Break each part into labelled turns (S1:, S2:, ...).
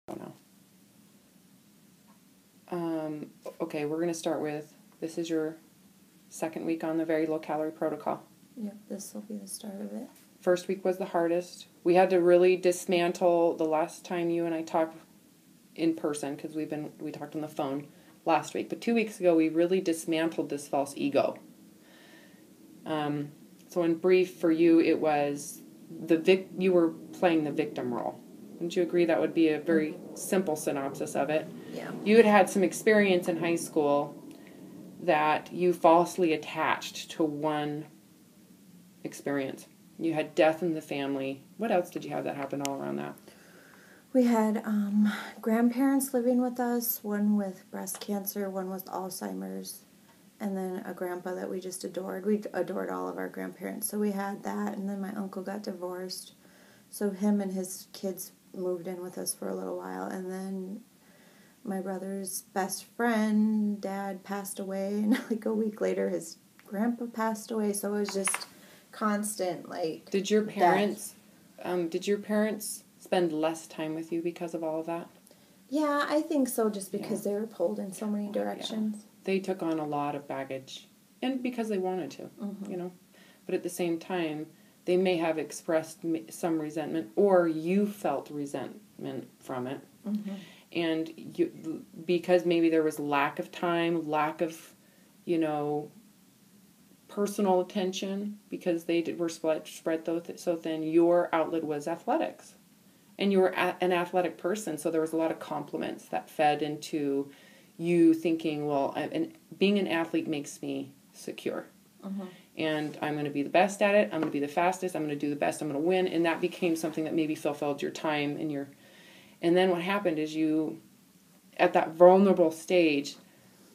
S1: now. Okay, we're going to start with, this is your second week on the very low calorie protocol.
S2: Yep, this will be the start of it.
S1: First week was the hardest. We had to really dismantle the last time you and I talked in person, because we talked on the phone last week. But 2 weeks ago, we really dismantled this false ego. So in brief, for you, it was you were playing the victim role. Wouldn't you agree that would be a very simple synopsis of it?
S2: Yeah.
S1: You had some experience in high school that you falsely attached to one experience. You had death in the family. What else did you have that happened all around that?
S2: We had grandparents living with us, one with breast cancer, one with Alzheimer's, and then a grandpa that we just adored. We adored all of our grandparents. So we had that, and then my uncle got divorced. So him and his kids moved in with us for a little while, and then my brother's best friend, dad, passed away, and like a week later his grandpa passed away. So it was just constant, like,
S1: Did your parents spend less time with you because of all of that?
S2: Yeah, I think so, just because they were pulled in so many directions.
S1: Yeah. They took on a lot of baggage, and because they wanted to, But at the same time, they may have expressed some resentment, or you felt resentment from it.
S2: Mm-hmm.
S1: And because maybe there was lack of time, lack of, personal attention, because they were spread so thin, your outlet was athletics. And you were an athletic person, so there was a lot of compliments that fed into you thinking, well, being an athlete makes me secure.
S2: Mm-hmm. And
S1: I'm going to be the best at it. I'm going to be the fastest. I'm going to do the best. I'm going to win. And that became something that maybe fulfilled your time and then what happened is you, at that vulnerable stage,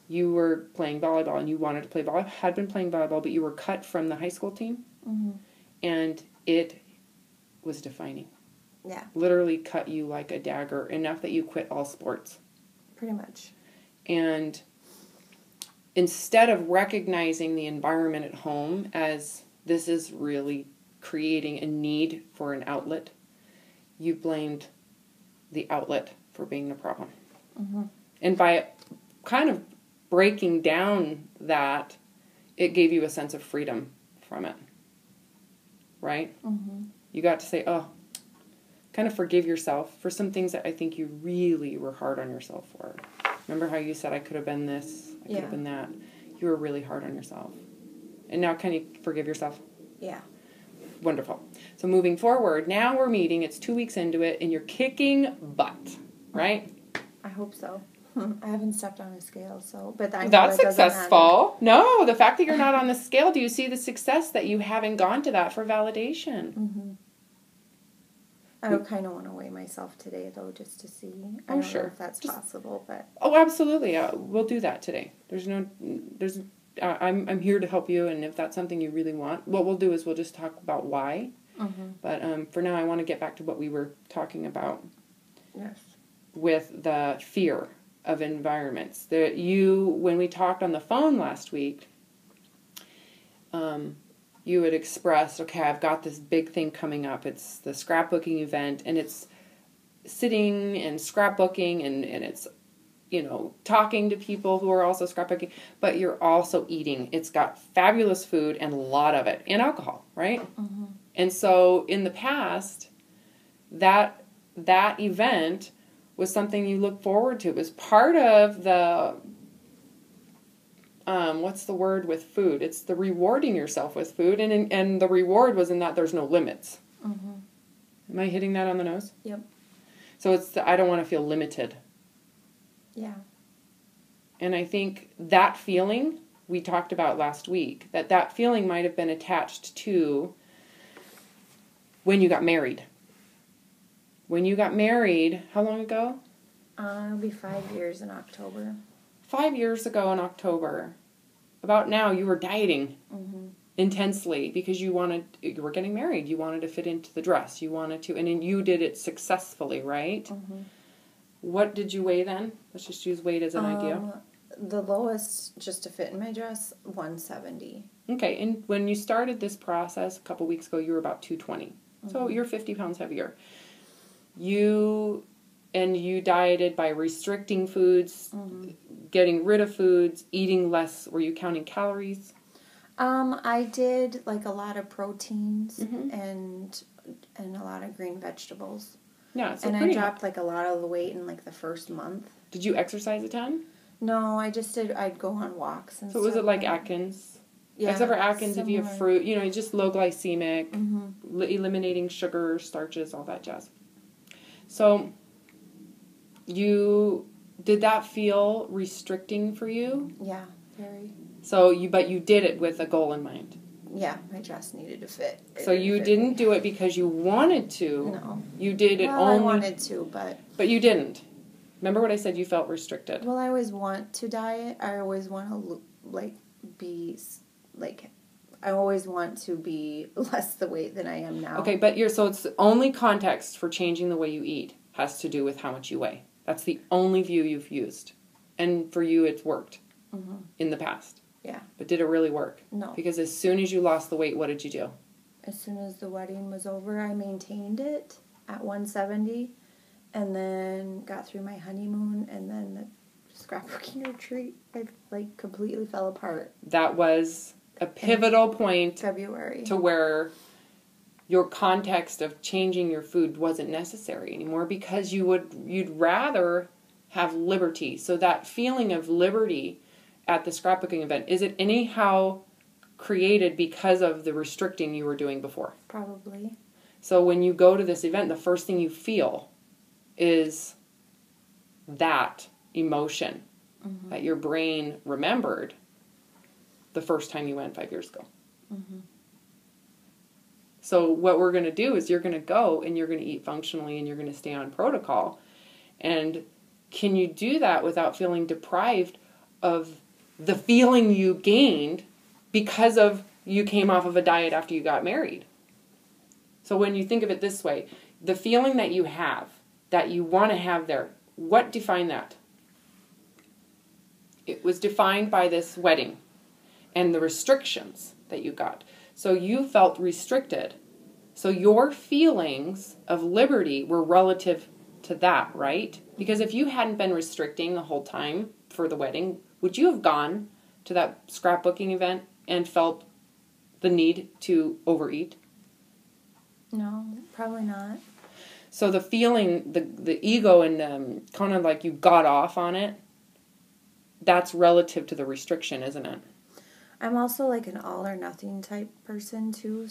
S1: you were playing volleyball and you wanted to play volleyball, had been playing volleyball, but you were cut from the high school team.
S2: Mm-hmm.
S1: And it was defining.
S2: Yeah.
S1: Literally cut you like a dagger, enough that you quit all sports.
S2: Pretty much.
S1: And instead of recognizing the environment at home as this is really creating a need for an outlet, you blamed the outlet for being the problem.
S2: Mm-hmm.
S1: And by kind of breaking down that, it gave you a sense of freedom from it. Right?
S2: Mm-hmm.
S1: You got to say, kind of forgive yourself for some things that I think you really were hard on yourself for. Remember how you said, I could have been this, I could have been that. You were really hard on yourself. And now can you forgive yourself?
S2: Yeah.
S1: Wonderful. So moving forward, now we're meeting, it's 2 weeks into it, and you're kicking butt, right?
S2: I hope so. I haven't stepped on a scale, but I know
S1: that's
S2: that
S1: successful. No, the fact that you're not on the scale, do you see the success that you haven't gone to that for validation?
S2: Mm-hmm. I kind of want to weigh myself today, though, just to see. I don't know if that's possible, but...
S1: Oh, absolutely. We'll do that today. I'm here to help you, and if that's something you really want, what we'll do is we'll just talk about why.
S2: Mm-hmm.
S1: But for now, I want to get back to what we were talking about.
S2: Yes.
S1: With the fear of environments. When we talked on the phone last week, you had expressed, okay, I've got this big thing coming up. It's the scrapbooking event, and it's sitting and scrapbooking, and it's, talking to people who are also scrapbooking, but you're also eating. It's got fabulous food and a lot of it, and alcohol, right?
S2: Mm-hmm.
S1: And so in the past, that event was something you look forward to. It was part of the... what's the word with food? It's the rewarding yourself with food, and the reward was in that there's no limits.
S2: Mm-hmm.
S1: Am I hitting that on the nose?
S2: Yep.
S1: So it's I don't want to feel limited.
S2: Yeah.
S1: And I think that feeling we talked about last week, that feeling might have been attached to when you got married. When you got married, how long ago?
S2: It'll be 5 years in October.
S1: 5 years ago in October, about now, you were dieting intensely because you were getting married. You wanted to fit into the dress. You wanted to, and then you did it successfully, right?
S2: Mm-hmm.
S1: What did you weigh then? Let's just use weight as an idea.
S2: The lowest, just to fit in my dress, 170.
S1: Okay, and when you started this process a couple weeks ago, you were about 220. So you're 50 pounds heavier. You And you dieted by restricting foods, getting rid of foods, eating less. Were you counting calories?
S2: I did like a lot of proteins and a lot of green vegetables.
S1: Yeah, so
S2: and I dropped like a lot of the weight in like the first month.
S1: Did you exercise a ton?
S2: No, I just did. I'd go on walks and stuff.
S1: So was it like Atkins? Yeah, except for Atkins, similar. If you have fruit, you know, just low glycemic, eliminating sugar, starches, all that jazz. So did that feel restricting for you?
S2: Yeah, very.
S1: But you did it with a goal in mind.
S2: Yeah, my dress needed to fit.
S1: So you didn't do it because you wanted to.
S2: No.
S1: You did it
S2: only. I wanted to, but.
S1: But you didn't. Remember what I said? You felt restricted.
S2: Well, I always want to diet. I always want to I always want to be less the weight than I am now.
S1: Okay, but so it's the only context for changing the way you eat has to do with how much you weigh. That's the only view you've used. And for you, it's worked in the past.
S2: Yeah.
S1: But did it really work?
S2: No.
S1: Because as soon as you lost the weight, what did you do?
S2: As soon as the wedding was over, I maintained it at 170 and then got through my honeymoon, and then the scrapbooking retreat, I completely fell apart.
S1: That was a pivotal point
S2: February
S1: to where your context of changing your food wasn't necessary anymore because you'd rather have liberty. So that feeling of liberty at the scrapbooking event, is it anyhow created because of the restricting you were doing before?
S2: Probably.
S1: So when you go to this event, the first thing you feel is that emotion that your brain remembered the first time you went 5 years ago. So what we're going to do is you're going to go and you're going to eat functionally and you're going to stay on protocol. And can you do that without feeling deprived of the feeling you gained because of you came off of a diet after you got married? So when you think of it this way, the feeling that you have, that you want to have there, what defined that? It was defined by this wedding and the restrictions that you got. So you felt restricted. So your feelings of liberty were relative to that, right? Because if you hadn't been restricting the whole time for the wedding, would you have gone to that scrapbooking event and felt the need to overeat?
S2: No, probably not.
S1: So the feeling, the ego and kind of like you got off on it, that's relative to the restriction, isn't it?
S2: I'm also like an all or nothing type person too,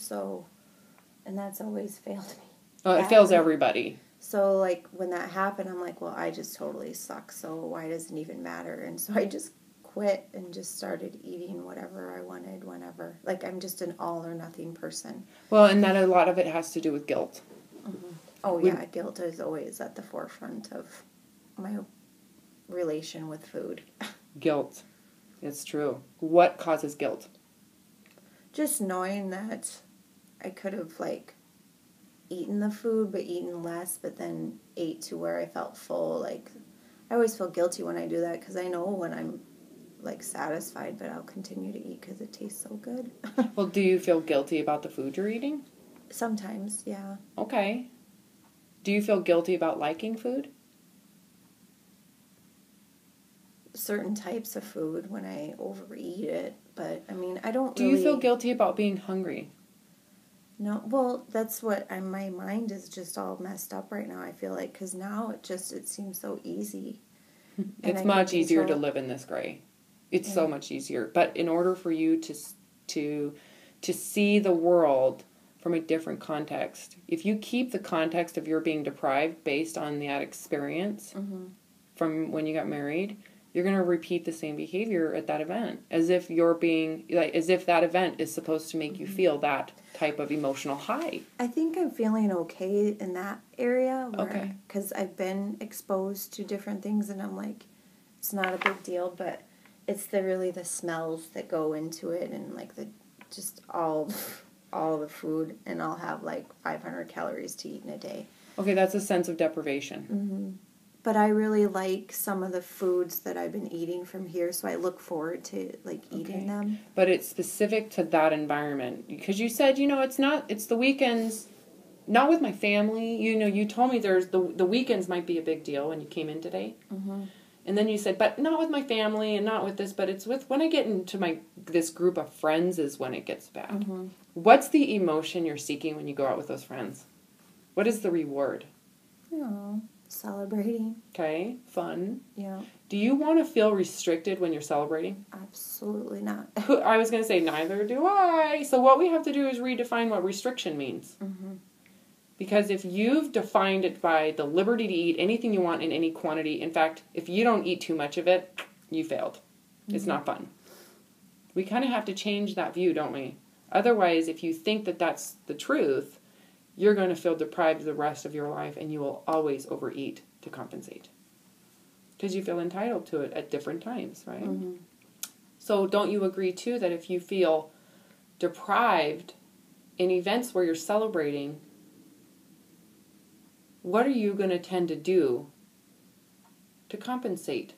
S2: and that's always failed me.
S1: Oh, it fails everybody.
S2: So like when that happened, I'm like, well, I just totally suck, so why does it even matter? And so I just quit and just started eating whatever I wanted whenever. Like I'm just an all or nothing person.
S1: Well, and that a lot of it has to do with guilt.
S2: Oh yeah, guilt is always at the forefront of my relation with food.
S1: Guilt. It's true. What causes guilt?
S2: Just knowing that I could have like eaten the food but eaten less, but then ate to where I felt full. Like I always feel guilty when I do that because I know when I'm like satisfied, but I'll continue to eat because it tastes so good.
S1: Well, do you feel guilty about the food you're eating?
S2: Sometimes, yeah.
S1: Okay. Do you feel guilty about liking food?
S2: Certain types of food when I overeat it, but I mean, I don't
S1: Do you feel guilty about being hungry?
S2: No, well, that's what my mind is just all messed up right now, I feel like, because now it seems so easy.
S1: It's much easier to live in this gray. It's so much easier. But in order for you to see the world from a different context, if you keep the context of your being deprived based on that experience from when you got married, you're going to repeat the same behavior at that event, as if that event is supposed to make you feel that type of emotional high.
S2: I think I'm feeling okay in that area.
S1: Okay.
S2: Because I've been exposed to different things, and I'm like, it's not a big deal, but it's the smells that go into it, and like all the food, and I'll have like 500 calories to eat in a day.
S1: Okay, that's a sense of deprivation.
S2: Mm-hmm. But I really like some of the foods that I've been eating from here, so I look forward to like eating them.
S1: But it's specific to that environment because you said, it's the weekends not with my family. You told me there's the weekends might be a big deal when you came in today.
S2: Mm-hmm.
S1: And then you said, but not with my family and not with this, but it's with when I get into this group of friends is when it gets bad.
S2: Mm-hmm.
S1: What's the emotion you're seeking when you go out with those friends? What is the reward?
S2: Oh, celebrating.
S1: Okay, fun.
S2: Yeah.
S1: Do you want to feel restricted when you're celebrating?
S2: Absolutely not.
S1: I was going to say, neither do I. So what we have to do is redefine what restriction means.
S2: Mm-hmm.
S1: Because if you've defined it by the liberty to eat anything you want in any quantity, in fact, if you don't eat too much of it, you failed. Mm-hmm. It's not fun. We kind of have to change that view, don't we? Otherwise, if you think that that's the truth, you're going to feel deprived the rest of your life, and you will always overeat to compensate. Because you feel entitled to it at different times, right?
S2: Mm-hmm.
S1: So don't you agree, too, that if you feel deprived in events where you're celebrating, what are you going to tend to do to compensate?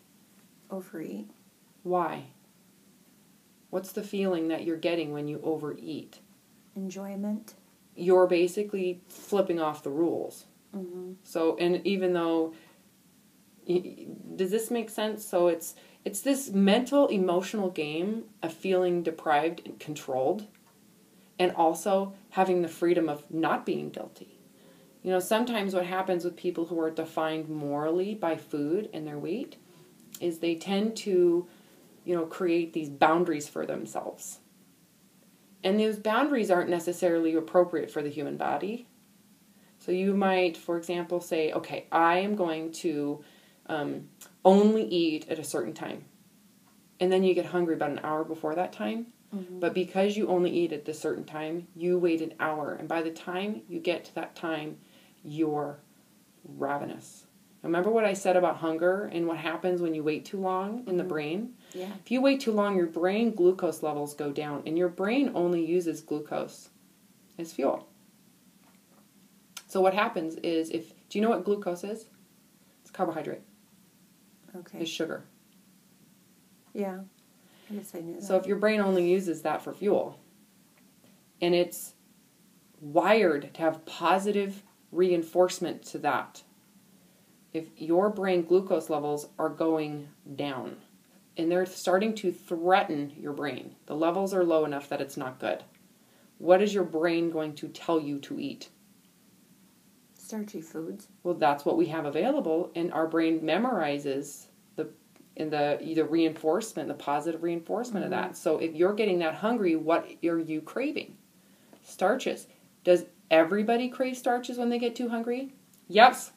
S2: Overeat.
S1: Why? What's the feeling that you're getting when you overeat?
S2: Enjoyment.
S1: You're basically flipping off the rules.
S2: Mm-hmm.
S1: So, and even though, does this make sense? So it's this mental, emotional game of feeling deprived and controlled, and also having the freedom of not being guilty. Sometimes what happens with people who are defined morally by food and their weight is they tend to, create these boundaries for themselves. And those boundaries aren't necessarily appropriate for the human body. So you might, for example, say, okay, I am going to only eat at a certain time. And then you get hungry about an hour before that time. Mm-hmm. But because you only eat at this certain time, you wait an hour. And by the time you get to that time, you're ravenous. Remember what I said about hunger and what happens when you wait too long in the brain?
S2: Yeah.
S1: If you wait too long, your brain glucose levels go down, and your brain only uses glucose as fuel. So what happens is, do you know what glucose is? It's carbohydrate.
S2: Okay.
S1: It's sugar.
S2: Yeah. I guess I knew that.
S1: So if your brain only uses that for fuel, and it's wired to have positive reinforcement to that, if your brain glucose levels are going down and they're starting to threaten your brain, the levels are low enough that it's not good, what is your brain going to tell you to eat?
S2: Starchy foods.
S1: Well, that's what we have available, and our brain memorizes the reinforcement, the positive reinforcement
S2: Mm-hmm.
S1: of that. So if you're getting that hungry, what are you craving? Starches. Does everybody crave starches when they get too hungry? Yes.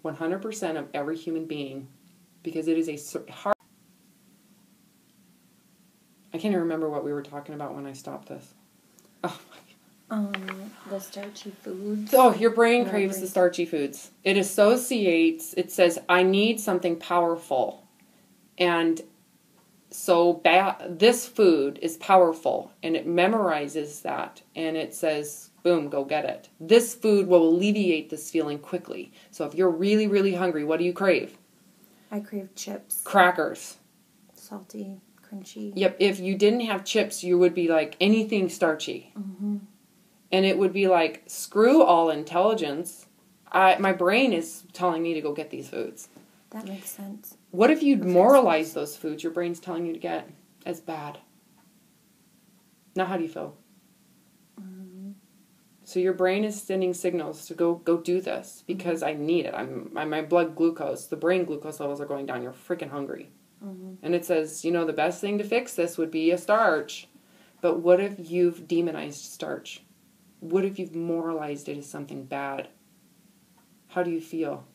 S1: 100% of every human being, because it is a hard... I can't even remember what we were talking about when I stopped this. Oh,
S2: The starchy foods.
S1: Oh, your brain craves the starchy foods. It associates, it says, I need something powerful. And so this food is powerful, and it memorizes that, and it says, boom, go get it. This food will alleviate this feeling quickly. So if you're really, really hungry, what do you crave?
S2: I crave chips.
S1: Crackers.
S2: Salty, crunchy.
S1: Yep, if you didn't have chips, you would be like anything starchy.
S2: Mm-hmm.
S1: And it would be like, screw all intelligence. My brain is telling me to go get these foods.
S2: That makes sense.
S1: What if you moralize those foods your brain's telling you to get as bad? Now how do you feel?
S2: Mm-hmm.
S1: So your brain is sending signals to go do this because I need it. My blood glucose, the brain glucose levels are going down. You're freaking hungry. Mm-hmm. And it says, the best thing to fix this would be a starch. But what if you've demonized starch? What if you've moralized it as something bad? How do you feel?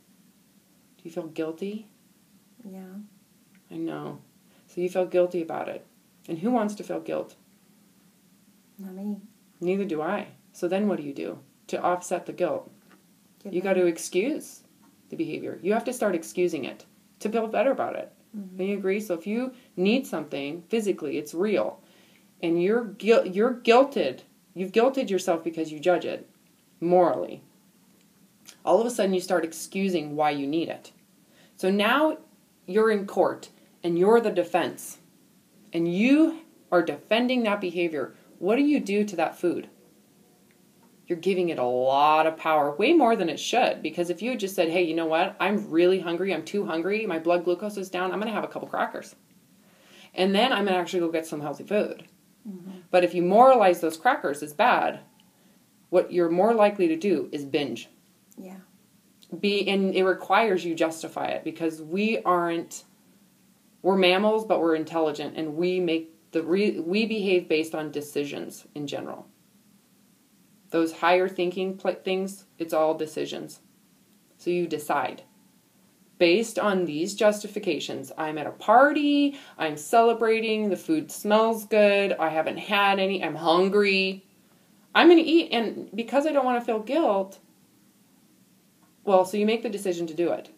S1: Do you feel guilty?
S2: Yeah.
S1: I know. So you feel guilty about it. And who wants to feel guilt?
S2: Not me.
S1: Neither do I. So then what do you do to offset the guilt? You got to excuse the behavior. You have to start excusing it to feel better about it. Mm-hmm. Do you agree? So if you need something physically, it's real, and you're guilted. You've guilted yourself because you judge it morally. All of a sudden, you start excusing why you need it. So now you're in court, and you're the defense, and you are defending that behavior. What do you do to that food? you're giving it a lot of power, way more than it should. Because if you had just said, hey, you know what? I'm really hungry. I'm too hungry. My blood glucose is down. I'm going to have a couple crackers. And then I'm going to actually go get some healthy food. Mm-hmm. But if you moralize those crackers as bad, what you're more likely to do is binge.
S2: Yeah.
S1: And it requires you justify it, because we're mammals, but we're intelligent, and we behave based on decisions in general. Those higher thinking things, it's all decisions. So you decide. Based on these justifications, I'm at a party, I'm celebrating, the food smells good, I haven't had any, I'm hungry, I'm going to eat. And because I don't want to feel guilt, well, so you make the decision to do it.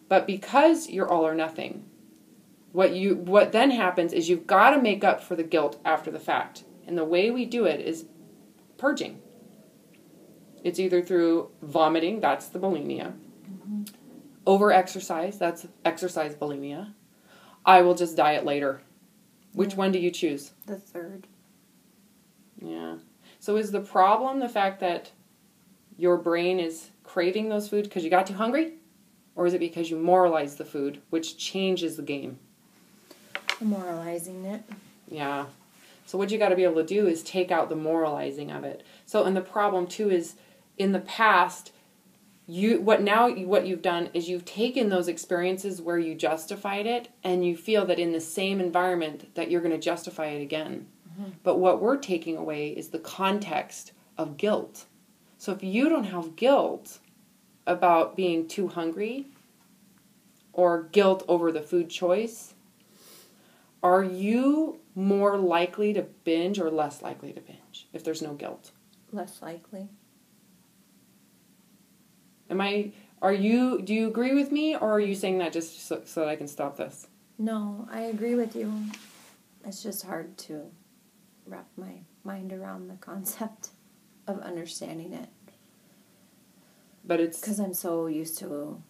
S1: But because you're all or nothing, what then happens is you've got to make up for the guilt after the fact. And the way we do it is purging. It's either through vomiting, that's the bulimia. Mm-hmm. Over-exercise, that's exercise bulimia. I will just diet later. Which one do you choose?
S2: The third.
S1: Yeah. So is the problem the fact that your brain is craving those foods because you got too hungry? Or is it because you moralize the food, which changes the game?
S2: Moralizing it.
S1: Yeah. So what you got to be able to do is take out the moralizing of it. So, and the problem too is, in the past, what you've done is you've taken those experiences where you justified it, and you feel that in the same environment that you're going to justify it again. Mm-hmm. But what we're taking away is the context of guilt. So if you don't have guilt about being too hungry, or guilt over the food choice, are you more likely to binge or less likely to binge if there's no guilt?
S2: Less likely.
S1: Do you agree with me, or are you saying that just so that I can stop this?
S2: No, I agree with you. It's just hard to wrap my mind around the concept of understanding it.
S1: But it's...
S2: because I'm so used to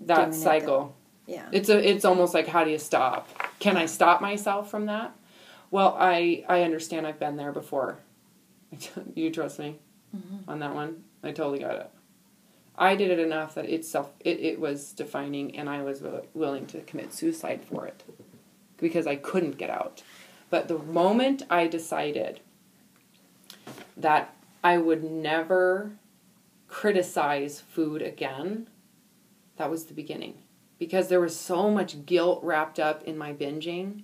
S1: that cycle.
S2: Yeah.
S1: It's almost like, how do you stop? Can I stop myself from that? Well, I understand. I've been there before. You trust me on that one? I totally got it. I did it enough that it was defining, and I was willing to commit suicide for it because I couldn't get out. But the moment I decided that I would never criticize food again, that was the beginning. Because there was so much guilt wrapped up in my binging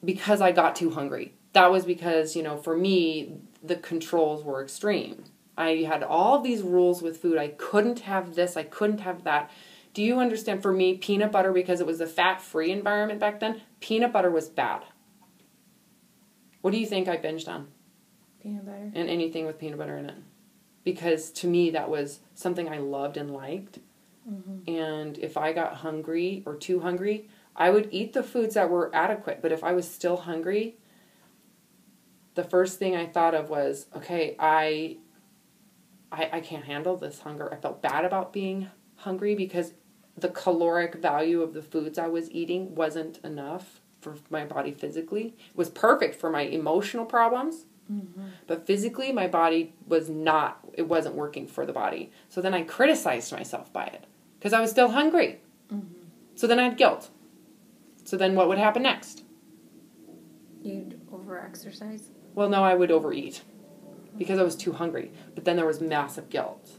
S1: because I got too hungry. That was because, for me, the controls were extreme. I had all these rules with food. I couldn't have this. I couldn't have that. Do you understand? For me, peanut butter, because it was a fat-free environment back then, peanut butter was bad. What do you think I binged on?
S2: Peanut butter.
S1: And anything with peanut butter in it. Because to me, that was something I loved and liked. Mm-hmm. And if I got hungry or too hungry, I would eat the foods that were adequate. But if I was still hungry, the first thing I thought of was, okay, I can't handle this hunger. I felt bad about being hungry because the caloric value of the foods I was eating wasn't enough for my body physically. It was perfect for my emotional problems. Mm-hmm. But physically, my body it wasn't working for the body. So then I criticized myself by it because I was still hungry. Mm-hmm. So then I had guilt. So then what would happen next?
S2: You'd over-exercise?
S1: Well, no, I would overeat because I was too hungry. But then there was massive guilt.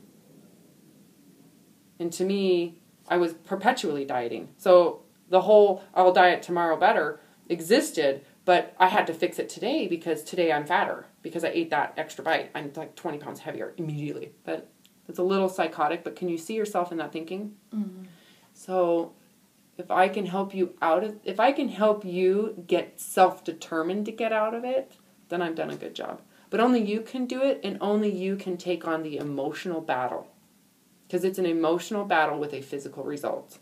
S1: And to me, I was perpetually dieting. So the whole I'll diet tomorrow better existed, but I had to fix it today because today I'm fatter because I ate that extra bite. I'm like 20 pounds heavier immediately. But it's a little psychotic, but can you see yourself in that thinking? Mm-hmm. So if I can help you get self-determined to get out of it, then I've done a good job. But only you can do it, and only you can take on the emotional battle. Because it's an emotional battle with a physical result.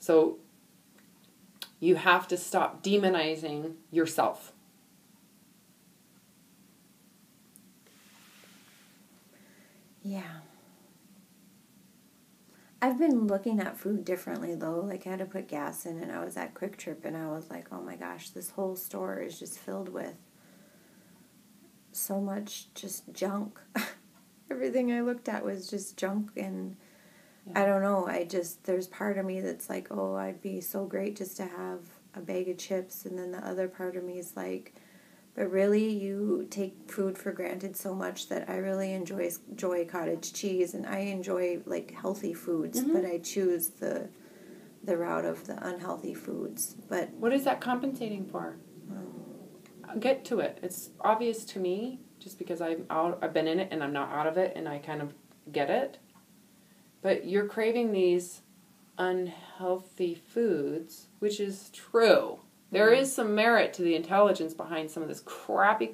S1: So you have to stop demonizing yourself.
S2: Yeah. I've been looking at food differently, though. Like, I had to put gas in, and I was at Quick Trip, and I was like, oh my gosh, this whole store is just filled with so much just junk. Everything I looked at was just junk, and I don't know, there's part of me that's like, oh, I'd be so great just to have a bag of chips, and then the other part of me is like, but really, you take food for granted so much that I really enjoy cottage cheese, and I enjoy, like, healthy foods, but I choose the route of the unhealthy foods. But
S1: what is that compensating for? I'll get to it. It's obvious to me, just because I've been in it, and I'm not out of it, and I kind of get it. But you're craving these unhealthy foods, which is true. There is some merit to the intelligence behind some of this crappy.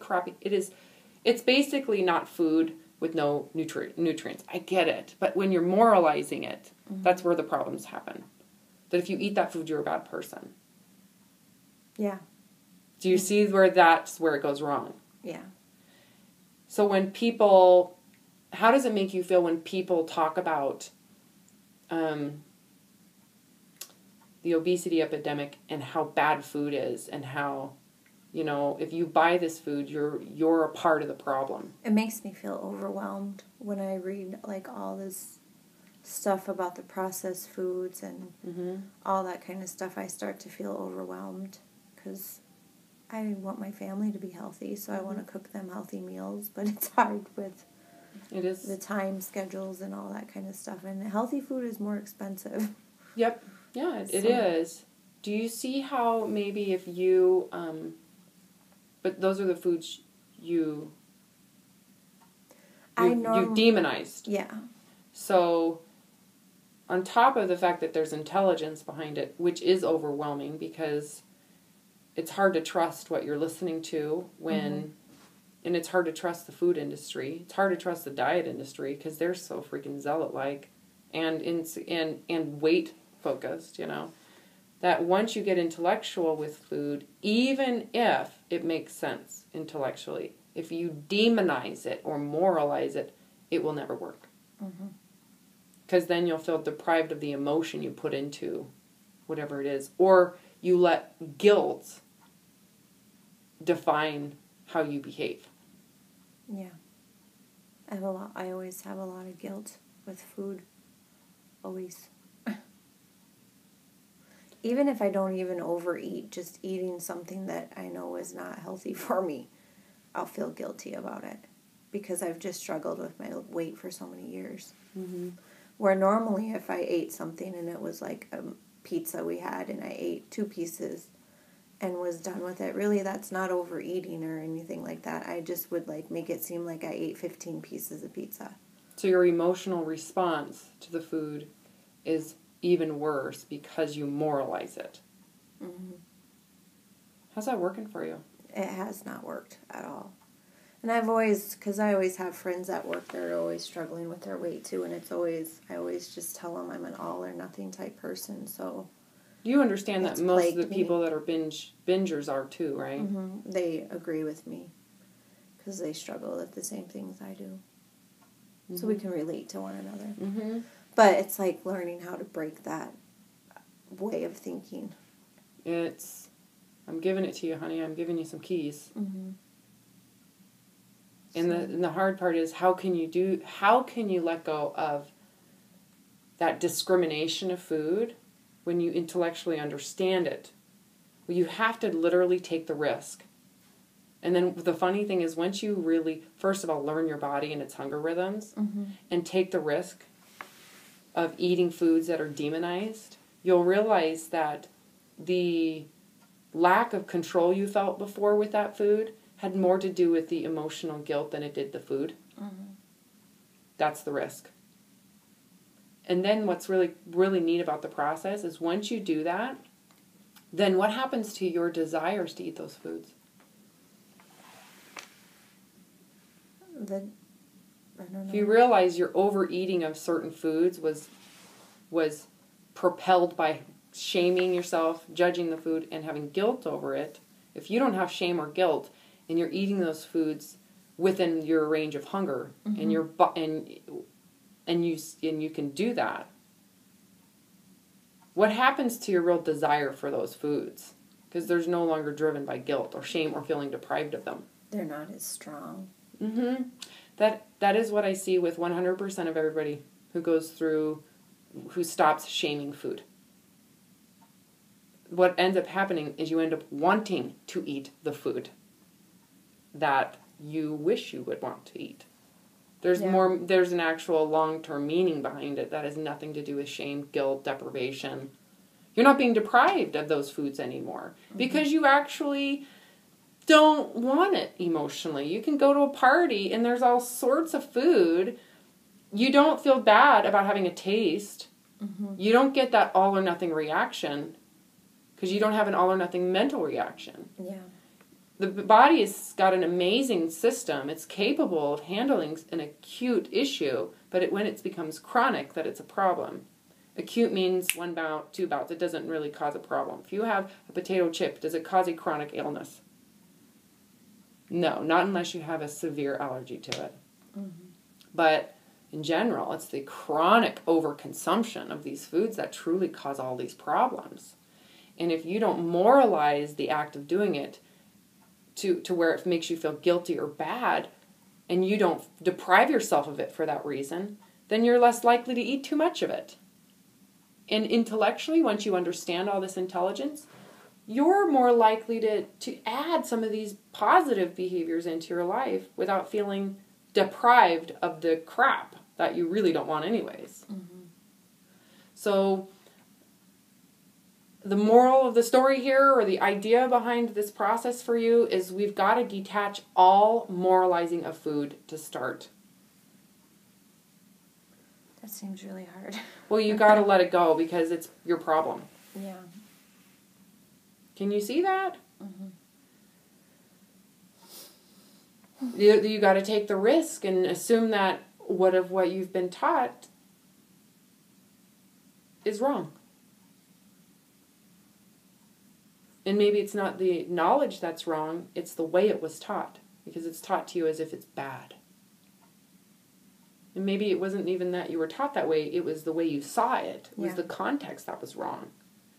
S1: It's basically not food with no nutrients. I get it. But when you're moralizing it, that's where the problems happen. That if you eat that food, you're a bad person.
S2: Yeah.
S1: Do you see where that's where it goes wrong?
S2: Yeah.
S1: So how does it make you feel when people talk about the obesity epidemic and how bad food is, and how, if you buy this food, you're a part of the problem?
S2: It makes me feel overwhelmed when I read, like, all this stuff about the processed foods and all that kind of stuff. I start to feel overwhelmed because I want my family to be healthy, so I want to cook them healthy meals, but it's hard with the time schedules and all that kind of stuff. And healthy food is more expensive. Yep.
S1: Yeah, it is. Do you see how maybe if you, but those are the foods you demonized.
S2: Yeah.
S1: So, on top of the fact that there's intelligence behind it, which is overwhelming because it's hard to trust what you're listening to and it's hard to trust the food industry. It's hard to trust the diet industry because they're so freaking zealot-like and weight focused, that once you get intellectual with food, even if it makes sense intellectually, if you demonize it or moralize it, it will never work. Because then you'll feel deprived of the emotion you put into whatever it is, or you let guilt define how you behave.
S2: Yeah. I always have a lot of guilt with food. Always. Even if I don't even overeat, just eating something that I know is not healthy for me, I'll feel guilty about it because I've just struggled with my weight for so many years. Where normally if I ate something and it was like a pizza we had and I ate 2 pieces and was done with it, really that's not overeating or anything like that. I just would make it seem like I ate 15 pieces of pizza.
S1: So your emotional response to the food is even worse because you moralize it. How's that working for you?
S2: It has not worked at all. And I always have friends at work that are always struggling with their weight too, and I always just tell them I'm an all or nothing type person, so.
S1: You understand that most of the people that are bingers are too, right?
S2: They agree with me because they struggle with the same things I do. So we can relate to one another. But it's like learning how to break that way of thinking.
S1: I'm giving it to you, honey. I'm giving you some keys. And the hard part is how can you let go of that discrimination of food when you intellectually understand it? Well, you have to literally take the risk. And then the funny thing is once you really, first of all, learn your body and its hunger rhythms and take the risk of eating foods that are demonized, you'll realize that the lack of control you felt before with that food had more to do with the emotional guilt than it did the food. That's the risk. And then what's really, really neat about the process is once you do that, then what happens to your desires to eat those foods?
S2: I don't know.
S1: If you realize your overeating of certain foods was propelled by shaming yourself, judging the food, and having guilt over it, if you don't have shame or guilt, and you're eating those foods within your range of hunger, and you can do that, what happens to your real desire for those foods? Because there's no longer driven by guilt or shame or feeling deprived of them.
S2: They're not as strong.
S1: Mm-hmm. That is what I see with 100% of everybody who stops shaming food. What ends up happening is you end up wanting to eat the food that you wish you would want to eat. There's an actual long-term meaning behind it that has nothing to do with shame, guilt, deprivation. You're not being deprived of those foods anymore because you actually don't want it emotionally. You can go to a party and there's all sorts of food. You don't feel bad about having a taste. Mm-hmm. You don't get that all or nothing reaction because you don't have an all or nothing mental reaction.
S2: Yeah.
S1: The body has got an amazing system. It's capable of handling an acute issue, but when it becomes chronic, that it's a problem. Acute means 1 bout, 2 bouts. It doesn't really cause a problem. If you have a potato chip, does it cause a chronic illness? No, not unless you have a severe allergy to it. Mm-hmm. But in general, it's the chronic overconsumption of these foods that truly cause all these problems. And if you don't moralize the act of doing it to where it makes you feel guilty or bad, and you don't deprive yourself of it for that reason, then you're less likely to eat too much of it. And intellectually, once you understand all this intelligence, you're more likely to add some of these positive behaviors into your life without feeling deprived of the crap that you really don't want anyways. Mm-hmm. So the moral of the story here, or the idea behind this process for you, is we've got to detach all moralizing of food to start.
S2: That seems really hard.
S1: Well, you got to let it go because it's your problem.
S2: Yeah.
S1: Can you see that?
S2: Mm-hmm.
S1: You got to take the risk and assume that what you've been taught is wrong. And maybe it's not the knowledge that's wrong, it's the way it was taught. Because it's taught to you as if it's bad. And maybe it wasn't even that you were taught that way, it was the way you saw it. It was the context that was wrong.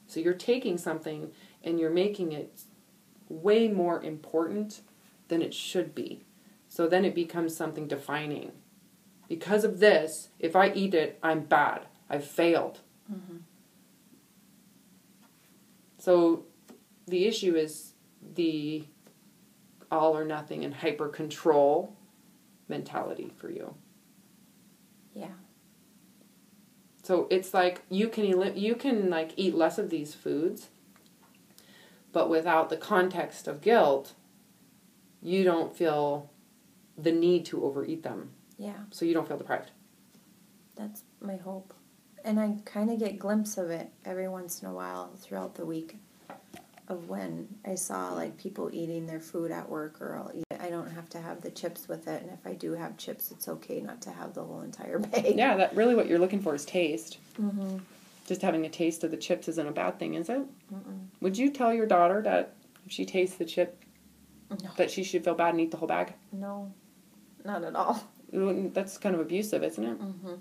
S1: So you're taking something and you're making it way more important than it should be. So then it becomes something defining. Because of this, if I eat it, I'm bad. I've failed. Mm-hmm. So the issue is the all or nothing and hyper control mentality for you.
S2: Yeah.
S1: So it's like you can like eat less of these foods, but without the context of guilt, you don't feel the need to overeat them.
S2: Yeah.
S1: So you don't feel deprived.
S2: That's my hope. And I kind of get a glimpse of it every once in a while throughout the week of when I saw like people eating their food at work, or I don't have to have the chips with it, and if I do have chips, it's okay not to have the whole entire bag.
S1: Yeah, that really what you're looking for is taste.
S2: Mm-hmm.
S1: Just having a taste of the chips isn't a bad thing, is it?
S2: Mm-mm.
S1: Would you tell your daughter that if she tastes the chip,
S2: no,
S1: that she should feel bad and eat the whole bag?
S2: No, not at all.
S1: That's kind of abusive, isn't it?
S2: Mm-hmm.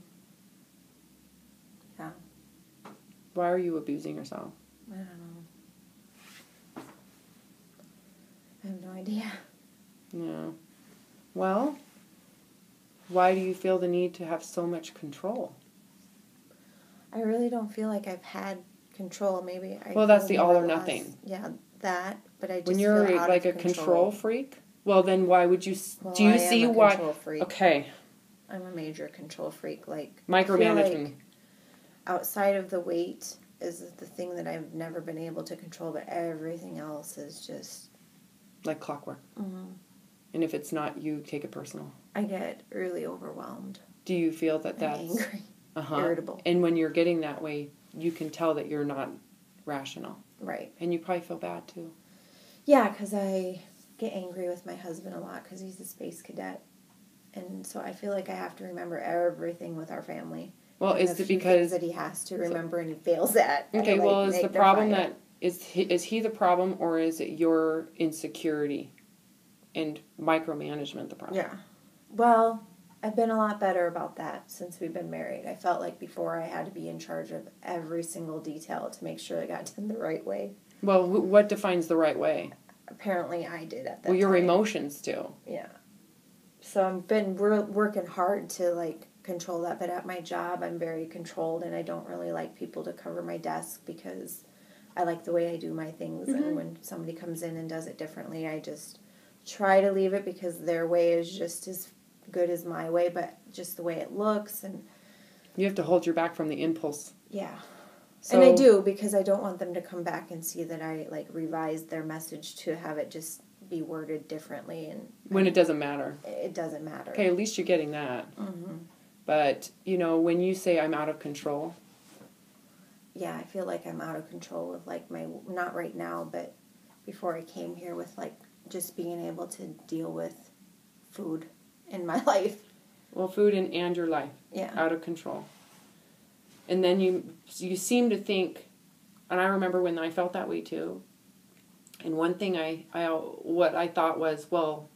S2: Yeah.
S1: Why are you abusing yourself?
S2: I don't know. I have no idea.
S1: Yeah. Well, why do you feel the need to have so much control?
S2: I really don't feel like I've had control. Maybe I.
S1: Well, that's the all or nothing.
S2: Yeah, that. But I just
S1: when you're
S2: feel out
S1: like
S2: of
S1: a control freak. Well, then why would you?
S2: Well,
S1: do you
S2: I
S1: see
S2: am a
S1: why?
S2: Control freak.
S1: Okay.
S2: I'm a major control freak. Like
S1: micromanaging.
S2: Like outside of the weight is the thing that I've never been able to control, but everything else is just
S1: like clockwork.
S2: Mm-hmm.
S1: And if it's not, you take it personal.
S2: I get really overwhelmed.
S1: Do you feel that that's
S2: angry, irritable?
S1: And when you're getting that way, you can tell that you're not rational.
S2: Right.
S1: And you probably feel bad too.
S2: Yeah, because I get angry with my husband a lot because he's a space cadet. And so I feel like I have to remember everything with our family.
S1: Well, is it because
S2: that he has to remember and he fails at?
S1: Okay, well, is the problem that is he the problem, or is it your insecurity and micromanagement the problem?
S2: Yeah. Well, I've been a lot better about that since we've been married. I felt like before I had to be in charge of every single detail to make sure I got done the right way.
S1: Well, what defines the right way?
S2: Apparently I did at that
S1: time. Well, your
S2: time.
S1: emotions do.
S2: Yeah. So I've been working hard to, like, control that. But at my job, I'm very controlled, and I don't really like people to cover my desk because I like the way I do my things. Mm-hmm. And when somebody comes in and does it differently, I just try to leave it because their way is just as good as my way, but just the way it looks. And
S1: you have to hold your back from the impulse.
S2: Yeah. So, and I do, because I don't want them to come back and see that I, like, revised their message to have it just be worded differently. And
S1: when it doesn't matter.
S2: It doesn't matter.
S1: Okay, at least you're getting that. Mm-hmm. But, you know, when you say I'm out of control.
S2: Yeah, I feel like I'm out of control with, like, my, not right now, but before I came here, with, like, just being able to deal with food in my life.
S1: Well, food and your life.
S2: Yeah.
S1: Out of control. And then you seem to think, and I remember when I felt that way too. And one thing what I thought was, well,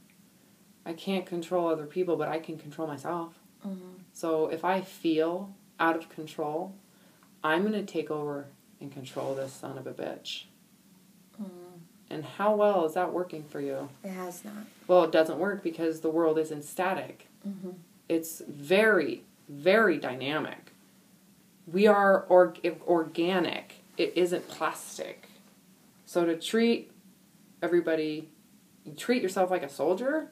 S1: I can't control other people, but I can control myself. Mm-hmm. So if I feel out of control, I'm going to take over and control this son of a bitch. Mm-hmm. And how well is that working for you?
S2: It has not.
S1: Well, it doesn't work because the world isn't static. Mm-hmm. It's very, very dynamic. We are organic. It isn't plastic. So to treat everybody, you treat yourself like a soldier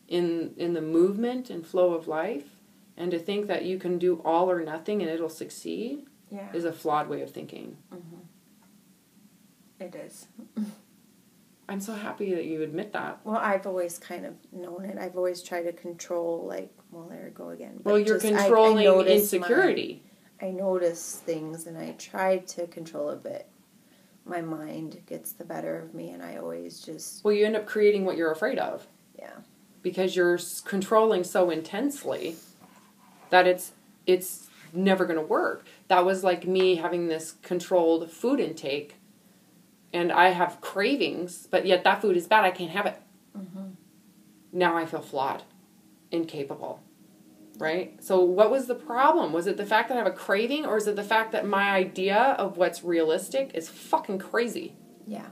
S1: in the movement and flow of life, and to think that you can do all or nothing and it'll succeed is a flawed way of thinking.
S2: Mm-hmm. It is.
S1: I'm so happy that you admit that.
S2: Well, I've always kind of known it. I've always tried to control, like, well, there I go again.
S1: But well, you're controlling insecurity.
S2: I notice things, and I try to control it, but my mind gets the better of me, and I always just...
S1: Well, you end up creating what you're afraid of.
S2: Yeah.
S1: Because you're controlling so intensely that it's never going to work. That was like me having this controlled food intake, and I have cravings, but yet that food is bad. I can't have it. Mm-hmm. Now I feel flawed, incapable, right? So what was the problem? Was it the fact that I have a craving, or is it the fact that my idea of what's realistic is fucking crazy?
S2: Yeah,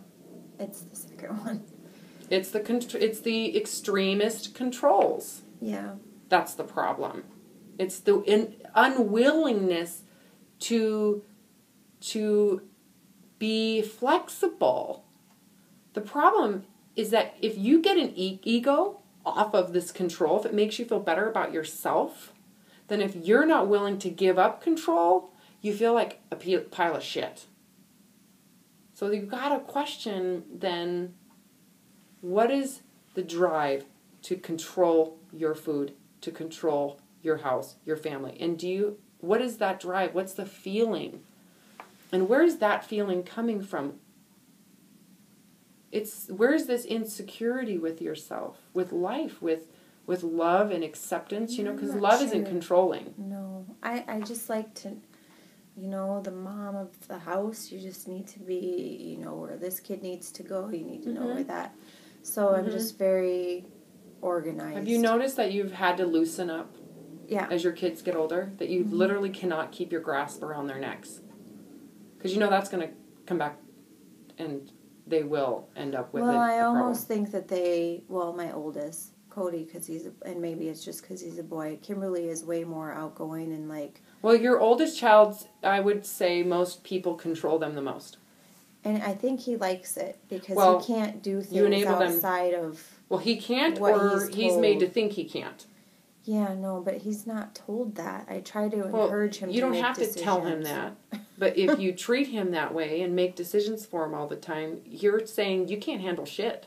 S2: it's the second one.
S1: It's the extremist controls.
S2: Yeah.
S1: That's the problem. It's the unwillingness to be flexible. The problem is that if you get an ego off of this control, if it makes you feel better about yourself, then if you're not willing to give up control, you feel like a pile of shit. So you've got to question then, what is the drive to control your food, to control your house, your family? And what is that drive? What's the feeling? And where's that feeling coming from? Where's this insecurity with yourself, with life, with love and acceptance, because love isn't controlling.
S2: No, I just like to, the mom of the house, you just need to be, where this kid needs to go, you need to know where that. So I'm just very organized. Have
S1: you noticed that you've had to loosen up as your kids get older? That you literally cannot keep your grasp around their necks? Because that's going to come back and they will end up with it.
S2: Well, I almost think that my oldest, Cody, and maybe it's just because he's a boy, Kimberly is way more outgoing and like...
S1: Well, your oldest child, I would say most people control them the most.
S2: And I think he likes it because he can't do things outside of...
S1: Well, he can't, or he's made to think he can't.
S2: Yeah, no, but he's not told that. I try to encourage him to make decisions.
S1: You don't have to tell him that. But if you treat him that way and make decisions for him all the time, you're saying you can't handle shit.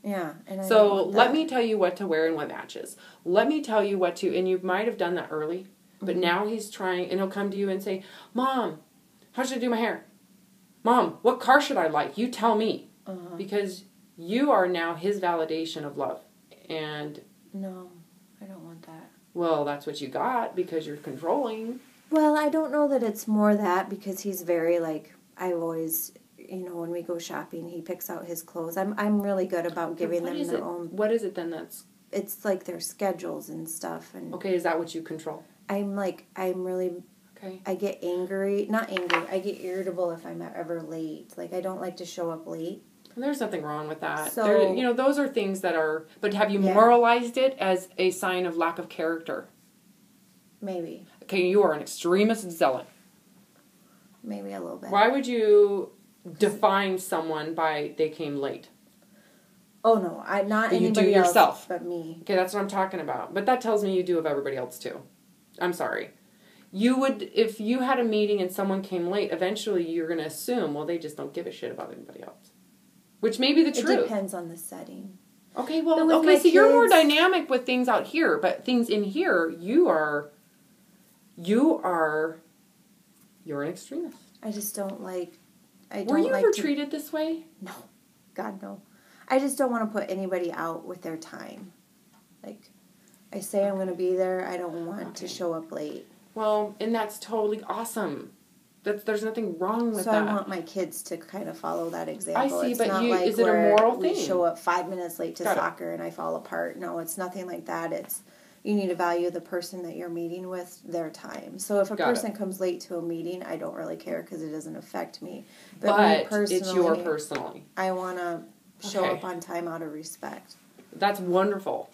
S2: Yeah. And
S1: so let me tell you what to wear and what matches. Let me tell you what to... And you might have done that early, but now he's trying, and he'll come to you and say, Mom, how should I do my hair? Mom, what car should I like? You tell me. Because you are now his validation of love. And...
S2: No, I don't want that.
S1: Well, that's what you got because you're controlling.
S2: Well, I don't know that it's more that because he's very, like, I always, when we go shopping, he picks out his clothes. I'm really good about giving them their own.
S1: What is it then that's...
S2: It's like their schedules and stuff. And
S1: okay, is that what you control?
S2: I'm really...
S1: Okay.
S2: I get not angry, I get irritable if I'm ever late. Like, I don't like to show up late.
S1: There's nothing wrong with that.
S2: So,
S1: those are things that are... But have you
S2: Yeah.
S1: moralized it as a sign of lack of character?
S2: maybe.
S1: Okay, you are an extremist zealot.
S2: Maybe a little bit.
S1: Why would you define someone by they came late?
S2: Oh, no. Not
S1: But you do
S2: anybody
S1: yourself.
S2: else but me.
S1: Okay, that's what I'm talking about. But that tells me you do of everybody else, too. I'm sorry. You would... If you had a meeting and someone came late, eventually you're going to assume, well, they just don't give a shit about anybody else. Which may be the truth.
S2: It depends on the setting.
S1: Okay,
S2: But with
S1: well,
S2: my
S1: so you're more
S2: kids-
S1: dynamic with things out here, but things in here, you're an extremist.
S2: I just don't like...
S1: Were you ever treated this way?
S2: No. God, no. I just don't want to put anybody out with their time. Like, I say I'm going to be there. I don't want to show up late.
S1: Well, and that's totally awesome. There's nothing wrong with
S2: so
S1: that.
S2: I want my kids to kind of follow that example.
S1: I see,
S2: it's
S1: but
S2: not
S1: you-
S2: like
S1: is it a
S2: where
S1: moral
S2: we
S1: thing?
S2: show up 5 minutes late to
S1: Got it.
S2: soccer and I fall apart. No, it's nothing like that. It's you need to value the person that you're meeting with, their time. So if a
S1: Got it.
S2: person comes late to a meeting, I don't really care because it doesn't affect me. me
S1: But
S2: personally,
S1: it's your personally.
S2: I want to show
S1: Okay.
S2: up on time out of respect.
S1: That's wonderful.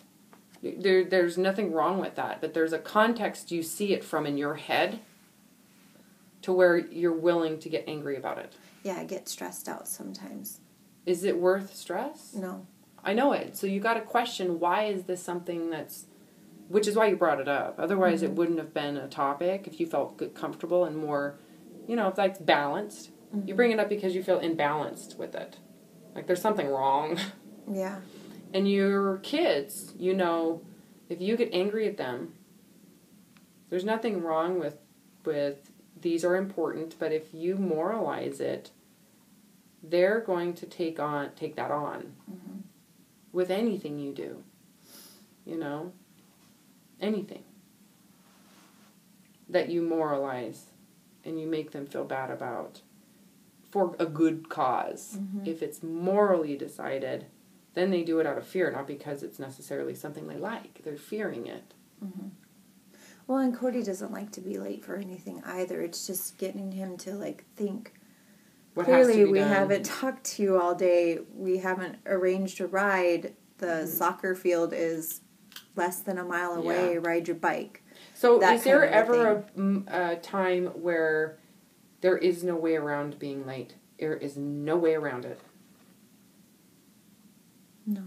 S1: There's nothing wrong with that, but there's a context you see it from in your head to where you're willing to get angry about it.
S2: Yeah, I get stressed out sometimes.
S1: Is it worth stress?
S2: No.
S1: I know it. So you got to question, why is this something that's... Which is why you brought it up. Otherwise, it wouldn't have been a topic if you felt good, comfortable and more, if that's balanced. You bring it up because you feel imbalanced with it. Like there's something wrong.
S2: Yeah.
S1: And your kids, if you get angry at them, there's nothing wrong with these are important, but if you moralize it, they're going to take that on with anything you do. Anything that you moralize and you make them feel bad about for a good cause. If it's morally decided, then they do it out of fear, not because it's necessarily something they like. They're fearing it.
S2: Well, and Cody doesn't like to be late for anything either. It's just getting him to, think...
S1: What has to
S2: Clearly,
S1: be
S2: we
S1: done.
S2: haven't talked to you all day. We haven't arranged a ride. The soccer field is less than a mile away.
S1: Yeah.
S2: Ride your bike.
S1: So
S2: That
S1: is there
S2: kind of a
S1: ever a time where there is no way around being late? There is no way around it.
S2: No.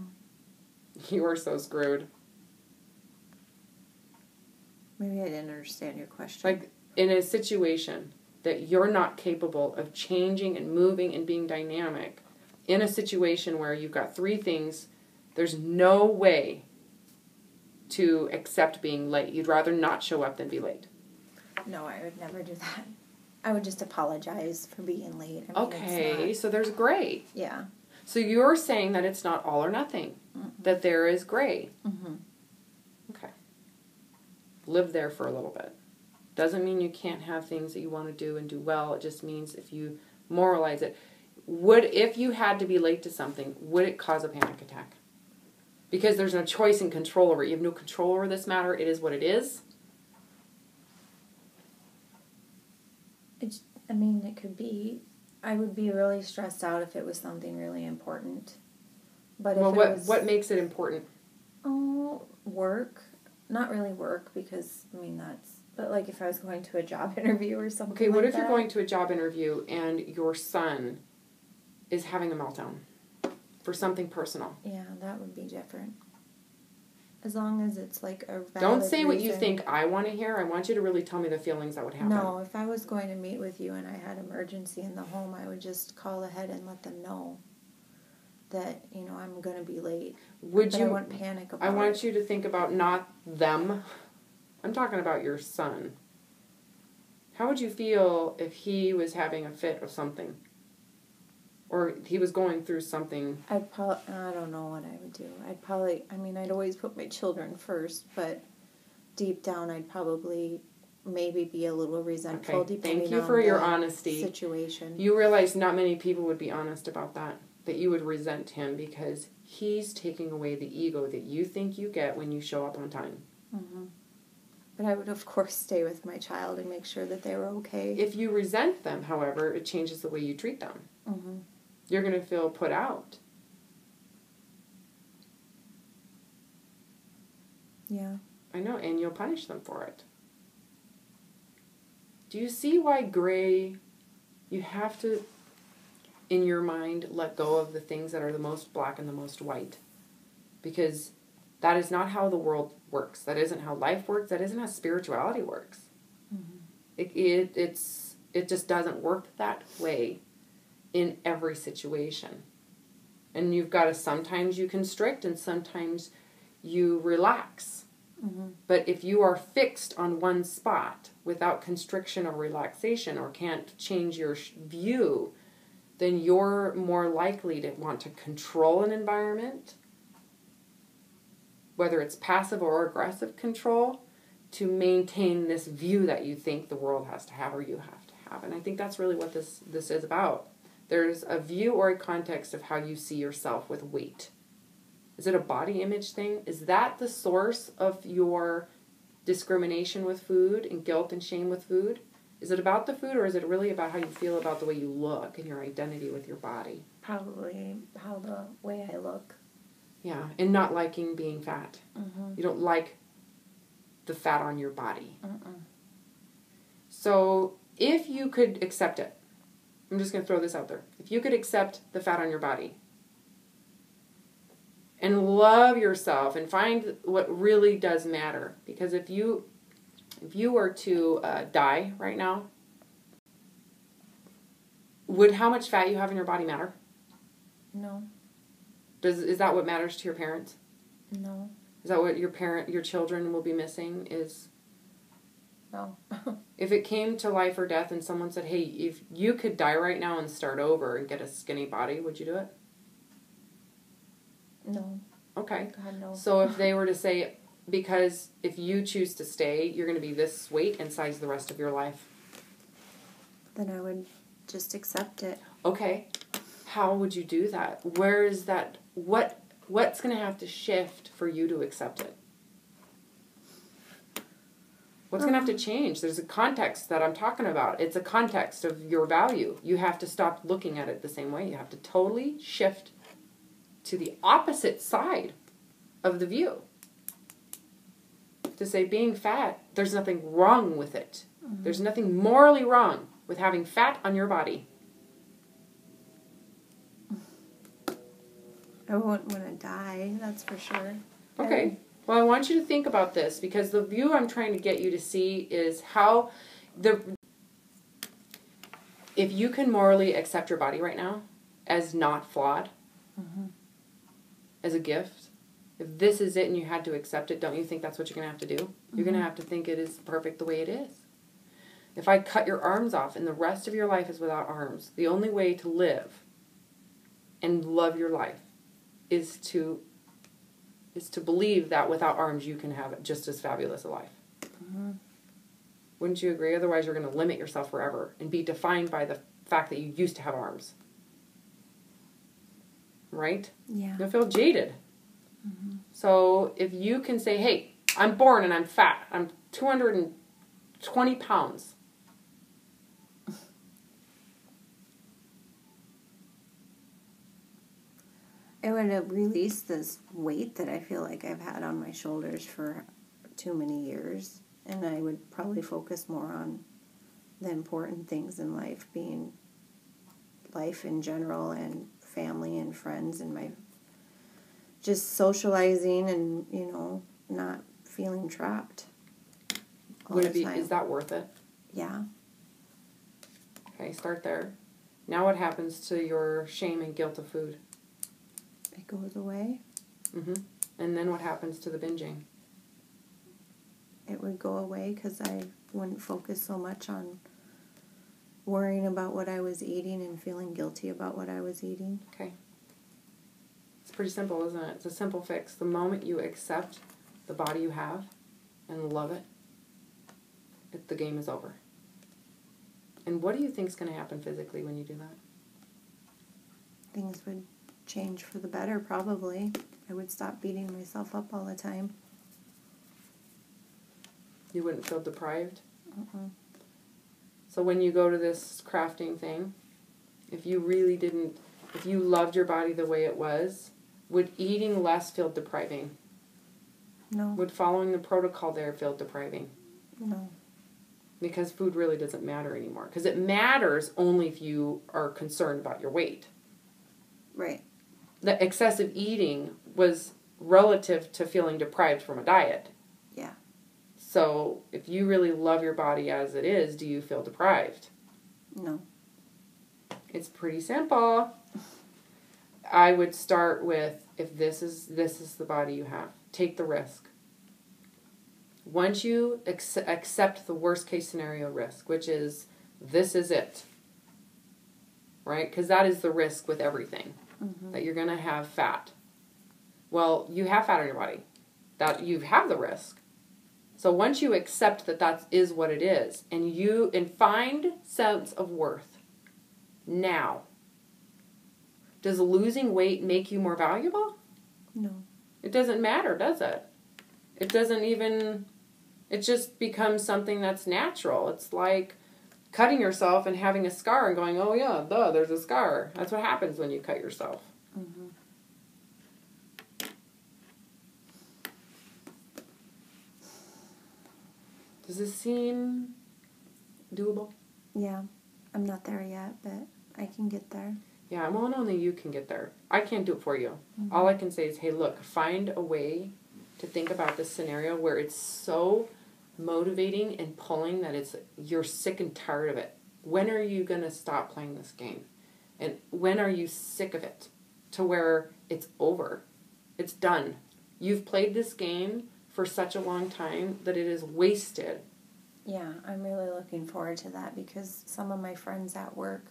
S1: You are so screwed.
S2: Maybe I didn't understand your question.
S1: Like, in a situation that you're not capable of changing and moving and being dynamic, in a situation where you've got three things, there's no way to accept being late. You'd rather not show up than be late.
S2: No, I would never do that. I would just apologize for being late. I mean,
S1: Okay, so there's gray.
S2: Yeah.
S1: So you're saying that it's not all or nothing, that there is gray. Okay. Live there for a little bit. Doesn't mean you can't have things that you want to do and do well. It just means if you moralize it. If you had to be late to something, would it cause a panic attack? Because there's no choice and control over it. You have no control over this matter. It is what it is.
S2: It could be... I would be really stressed out if it was something really important. But if
S1: What makes it important?
S2: Oh, work. Not really work, because, that's... But, if I was going to a job interview or something
S1: Okay, what
S2: like
S1: if you're going to a job interview and your son is having a meltdown for something personal?
S2: Yeah, that would be different. As long as it's, a valid
S1: Don't say what you
S2: reason.
S1: think I want to hear. I want you to really tell me the feelings that would happen.
S2: No, if I was going to meet with you and I had emergency in the home, I would just call ahead and let them know that, I'm going to be late. But I wouldn't panic about it.
S1: I want you to think about not them. I'm talking about your son. How would you feel if he was having a fit of something? Or he was going through something?
S2: I don't know what I would do. I'd always put my children first, but deep down I'd probably maybe be a little resentful depending
S1: Thank you
S2: on
S1: for your
S2: the
S1: honesty.
S2: situation.
S1: You realize not many people would be honest about that. That you would resent him because he's taking away the ego that you think you get when you show up on time.
S2: But I would, of course, stay with my child and make sure that they were okay.
S1: If you resent them, however, it changes the way you treat them. You're going to feel put out.
S2: Yeah.
S1: I know, and you'll punish them for it. Do you see why gray, you have to, in your mind, let go of the things that are the most black and the most white? Because that is not how the world works. That isn't how life works. That isn't how spirituality works. Mm-hmm. It just doesn't work that way in every situation. And you've got to, sometimes you constrict and sometimes you relax. Mm-hmm. But if you are fixed on one spot without constriction or relaxation, or can't change your view, then you're more likely to want to control an environment, whether it's passive or aggressive control, to maintain this view that you think the world has to have or you have to have. And I think that's really what this is about. There's a view or a context of how you see yourself with weight. Is it a body image thing? Is that the source of your discrimination with food and guilt and shame with food? Is it about the food, or is it really about how you feel about the way you look and your identity with your body?
S2: Probably how the way I look.
S1: Yeah, and not liking being fat.
S2: Mm-hmm.
S1: You don't like the fat on your body. So if you could accept it, I'm just going to throw this out there. If you could accept the fat on your body and love yourself and find what really does matter, because if you were to die right now, would how much fat you have in your body matter?
S2: No.
S1: Is that what matters to your parents?
S2: No.
S1: Is that what your children will be missing? Is
S2: no.
S1: If it came to life or death and someone said, hey, if you could die right now and start over and get a skinny body, would you do it?
S2: No.
S1: Okay.
S2: God, no.
S1: So if they were to say, because if you choose to stay, you're going to be this weight and size the rest of your life.
S2: Then I would just accept it.
S1: Okay. How would you do that? Where is that? What's going to have to shift for you to accept it? What's going to have to change? There's a context that I'm talking about. It's a context of your value. You have to stop looking at it the same way. You have to totally shift to the opposite side of the view. To say being fat, there's nothing wrong with it. Mm-hmm. There's nothing morally wrong with having fat on your body.
S2: I wouldn't want to die, that's for sure.
S1: Okay. Well, I want you to think about this, because the view I'm trying to get you to see is how if you can morally accept your body right now as not flawed, mm-hmm. as a gift, if this is it and you had to accept it, don't you think that's what you're going to have to do? Mm-hmm. You're going to have to think it is perfect the way it is. If I cut your arms off and the rest of your life is without arms, the only way to live and love your life is to believe that without arms you can have just as fabulous a life. Mm-hmm. Wouldn't you agree? Otherwise you're going to limit yourself forever and be defined by the fact that you used to have arms. Right?
S2: Yeah.
S1: You'll feel jaded.
S2: Mm-hmm.
S1: So if you can say, hey, I'm born and I'm fat. I'm 220 pounds.
S2: It would have released this weight that I feel like I've had on my shoulders for too many years. And I would probably focus more on the important things in life, being life in general and family and friends and my just socializing and, not feeling trapped all the time.
S1: Is that worth it?
S2: Yeah.
S1: Okay, start there. Now what happens to your shame and guilt of food?
S2: It goes away.
S1: Mm-hmm. And then what happens to the binging?
S2: It would go away because I wouldn't focus so much on worrying about what I was eating and feeling guilty about what I was eating.
S1: Okay. It's pretty simple, isn't it? It's a simple fix. The moment you accept the body you have and love it, the game is over. And what do you think is going to happen physically when you do that?
S2: Things would change for the better, probably. I would stop beating myself up all the time.
S1: You wouldn't feel deprived?
S2: Uh-uh.
S1: So when you go to this crafting thing, if you really didn't if you loved your body the way it was, would eating less feel depriving?
S2: No.
S1: Would following the protocol there feel depriving?
S2: No.
S1: Because food really doesn't matter anymore. Because it matters only if you are concerned about your weight.
S2: Right.
S1: The excessive eating was relative to feeling deprived from a diet.
S2: Yeah.
S1: So if you really love your body as it is, do you feel deprived?
S2: No.
S1: It's pretty simple. I would start with, if this is the body you have, take the risk. Once you accept the worst case scenario risk, which is, this is it, right? Because that is the risk with everything, that you're going to have fat. Well, you have fat on your body. That you have the risk. So once you accept that is what it is, and find sense of worth now, does losing weight make you more valuable?
S2: No.
S1: It doesn't matter, does it? It doesn't even... It just becomes something that's natural. It's like cutting yourself and having a scar and going, oh yeah, there's a scar. That's what happens when you cut yourself.
S2: Mm-hmm.
S1: Does this seem doable?
S2: Yeah. I'm not there yet, but I can get there.
S1: Yeah, well, only you can get there. I can't do it for you. All I can say is, hey, look, find a way to think about this scenario where it's so motivating and pulling that you're sick and tired of it. When are you going to stop playing this game? And when are you sick of it to where it's over? It's done. You've played this game for such a long time that it is wasted.
S2: Yeah, I'm really looking forward to that because some of my friends at work,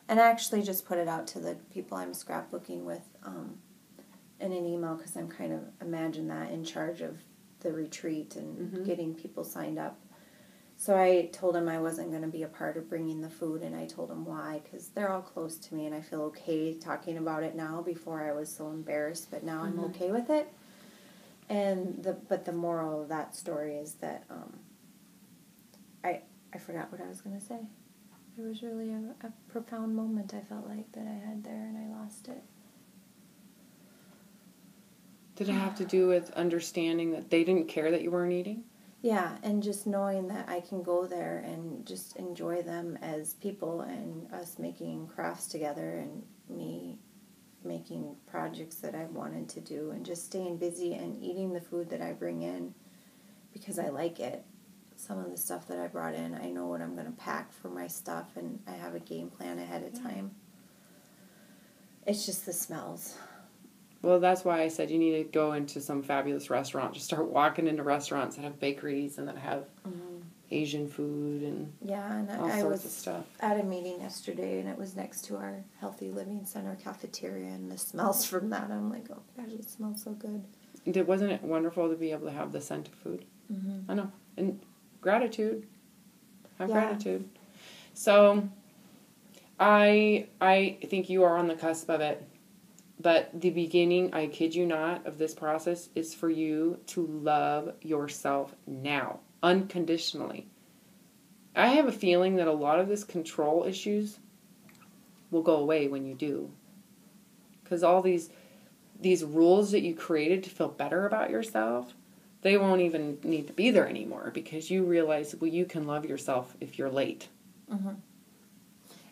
S2: and I actually just put it out to the people I'm scrapbooking with in an email because I'm kind of, imagine that, in charge of the retreat and getting people signed up. So I told them I wasn't going to be a part of bringing the food, and I told them why, because they're all close to me, and I feel okay talking about it now. Before I was so embarrassed, but now I'm okay with it. And the moral of that story is that I forgot what I was going to say. It was really a profound moment I felt like that I had there, and I lost it.
S1: Did it have to do with understanding that they didn't care that you weren't eating?
S2: Yeah, and just knowing that I can go there and just enjoy them as people and us making crafts together and me making projects that I wanted to do and just staying busy and eating the food that I bring in because I like it. Some of the stuff that I brought in, I know what I'm going to pack for my stuff, and I have a game plan ahead of time. It's just the smells.
S1: Well, that's why I said you need to go into some fabulous restaurant. Just start walking into restaurants that have bakeries and that have Asian food and all sorts of stuff.
S2: At a meeting yesterday, and it was next to our Healthy Living Center cafeteria, and the smells from that, I'm like, oh gosh, it smells so good.
S1: Wasn't it wonderful to be able to have the scent of food? I know. And gratitude. Have gratitude. So, I think you are on the cusp of it. But the beginning, I kid you not, of this process is for you to love yourself now, unconditionally. I have a feeling that a lot of this control issues will go away when you do. Because all these rules that you created to feel better about yourself, they won't even need to be there anymore because you realize, well, you can love yourself if you're late.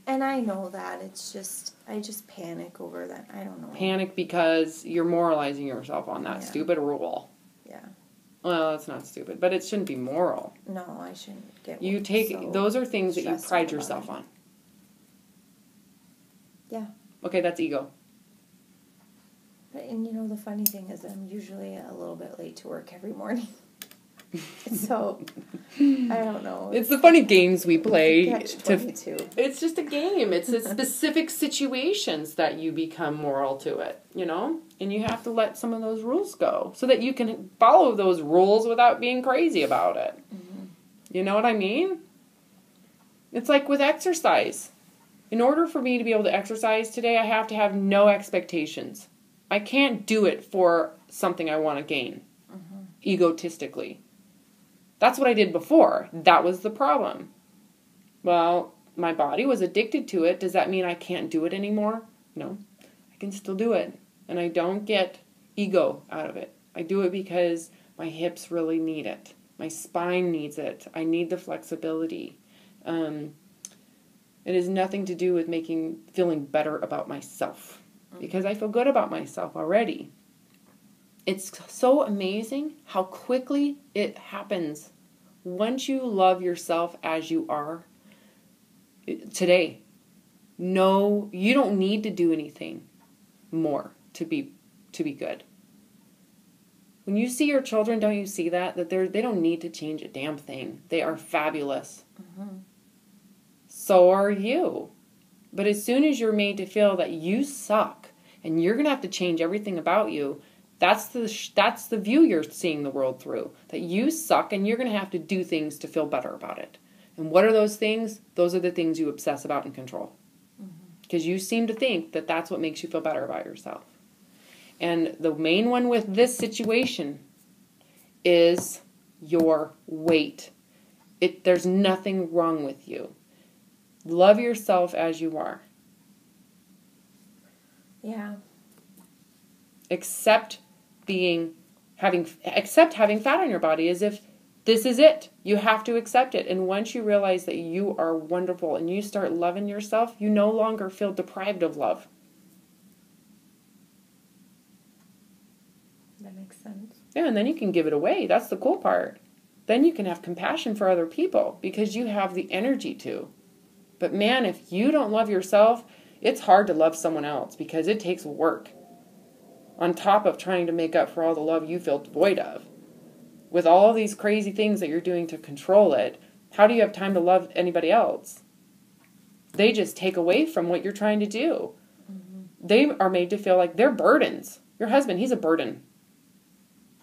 S2: And I know that. It's just, I just panic over that. I don't know.
S1: Panic because you're moralizing yourself on that stupid rule.
S2: Yeah.
S1: Well, it's not stupid, but it shouldn't be moral.
S2: No, I shouldn't get
S1: those are things that you pride yourself on.
S2: Yeah.
S1: Okay, that's ego.
S2: And the funny thing is I'm usually a little bit late to work every morning. So, I don't know.
S1: It's the funny games we play.
S2: Catch-22.
S1: It's just a game. It's the specific situations that you become moral to it, And you have to let some of those rules go so that you can follow those rules without being crazy about it. You know what I mean? It's like with exercise. In order for me to be able to exercise today, I have to have no expectations. I can't do it for something I want to gain, egotistically. That's what I did before. That was the problem. Well, my body was addicted to it. Does that mean I can't do it anymore? No, I can still do it. And I don't get ego out of it. I do it because my hips really need it. My spine needs it. I need the flexibility. It has nothing to do with feeling better about myself, because I feel good about myself already. It's so amazing how quickly it happens once you love yourself as you are today. No, you don't need to do anything more to be good. When you see your children, don't you see that they don't need to change a damn thing. They are fabulous. Mm-hmm. So are you. But as soon as you're made to feel that you suck and you're going to have to change everything about you, that's the view you're seeing the world through. That you suck and you're going to have to do things to feel better about it. And what are those things? Those are the things you obsess about and control. Because you seem to think that that's what makes you feel better about yourself. And the main one with this situation is your weight. There's nothing wrong with you. Love yourself as you are.
S2: Yeah.
S1: Accept having fat on your body as if this is it. You have to accept it. And once you realize that you are wonderful and you start loving yourself, you no longer feel deprived of love.
S2: That makes sense.
S1: Yeah, and then you can give it away. That's the cool part. Then you can have compassion for other people because you have the energy to. But man, if you don't love yourself, it's hard to love someone else because it takes work. On top of trying to make up for all the love you feel devoid of. With all these crazy things that you're doing to control it, how do you have time to love anybody else? They just take away from what you're trying to do. Mm-hmm. They are made to feel like they're burdens. Your husband, he's a burden.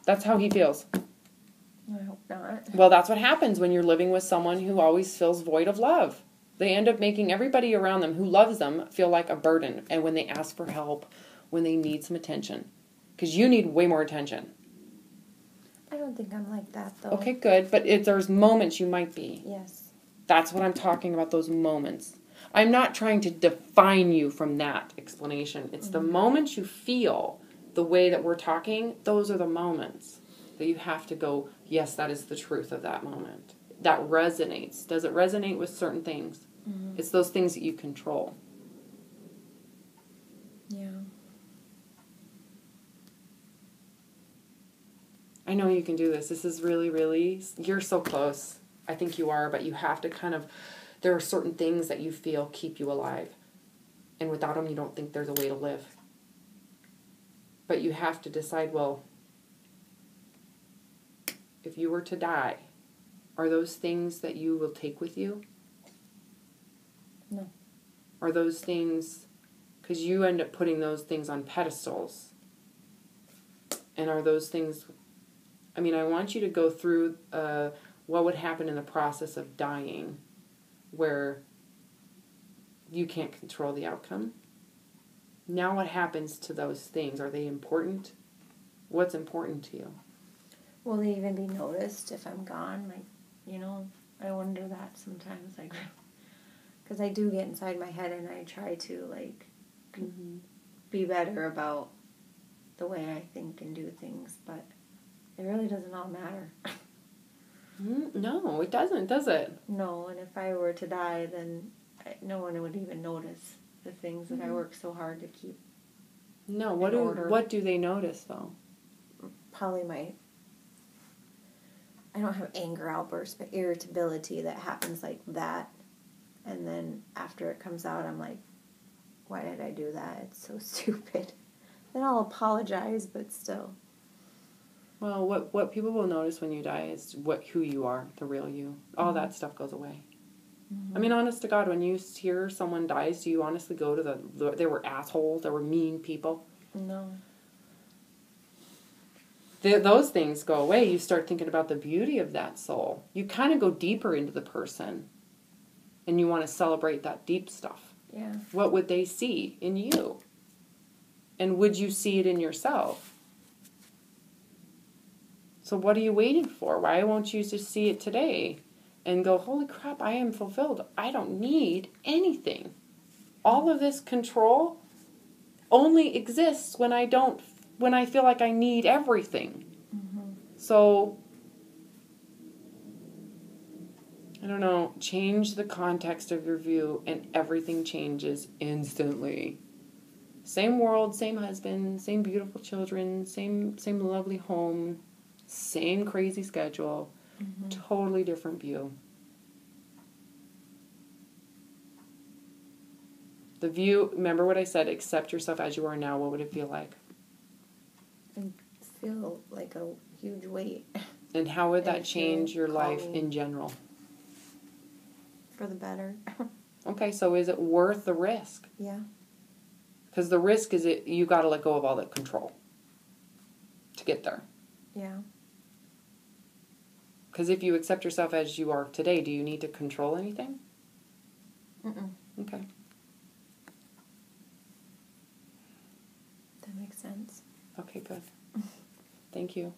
S1: That's how he feels.
S2: I hope not.
S1: Well, that's what happens when you're living with someone who always feels void of love. They end up making everybody around them who loves them feel like a burden. And when they ask for help, when they need some attention. Because you need way more attention.
S2: I don't think I'm like that, though.
S1: Okay, good. But there's moments you might be.
S2: Yes.
S1: That's what I'm talking about, those moments. I'm not trying to define you from that explanation. It's the moments you feel the way that we're talking, those are the moments that you have to go, yes, that is the truth of that moment. That resonates. Does it resonate with certain things? Mm-hmm. It's those things that you control.
S2: Yeah.
S1: I know you can do this. This is really, really, you're so close. I think you are, but you have to there are certain things that you feel keep you alive. And without them, you don't think there's a way to live. But you have to decide, well, if you were to die, are those things that you will take with you?
S2: No.
S1: Are those things, because you end up putting those things on pedestals. And are those things, I want you to go through what would happen in the process of dying where you can't control the outcome. Now what happens to those things? Are they important? What's important to you?
S2: Will they even be noticed if I'm gone? I wonder that sometimes. Because I do get inside my head and I try to, be better about the way I think and do things, but it really doesn't all matter.
S1: No, it doesn't, does it?
S2: No, and if I were to die, then no one would even notice the things that I work so hard to keep.
S1: No, what do they notice, though?
S2: Probably I don't have anger outbursts, but irritability that happens like that. And then after it comes out, I'm like, why did I do that? It's so stupid. Then I'll apologize, but still.
S1: Well, what people will notice when you die is who you are, the real you. All that stuff goes away. Mm-hmm. Honest to God, when you hear someone dies, do you honestly go to they were assholes, they were mean people?
S2: No.
S1: Those things go away. You start thinking about the beauty of that soul. You kind of go deeper into the person. And you want to celebrate that deep stuff.
S2: Yeah.
S1: What would they see in you? And would you see it in yourself? So what are you waiting for? Why won't you just see it today and go, holy crap, I am fulfilled. I don't need anything. All of this control, only exists when I feel like I need everything. So, I don't know, change the context of your view and everything changes instantly. Same world, same husband, same beautiful children, same lovely home, same crazy schedule, totally different view. The view, remember what I said, accept yourself as you are now. What would it feel like?
S2: I feel like a huge weight.
S1: And how would that change your life in general?
S2: For the better.
S1: Okay, so is it worth the risk?
S2: Yeah.
S1: Because the risk is you got to let go of all that control to get there.
S2: Yeah.
S1: Because if you accept yourself as you are today, do you need to control anything?
S2: Mm-mm.
S1: Okay.
S2: That makes sense.
S1: Okay, good. Thank you.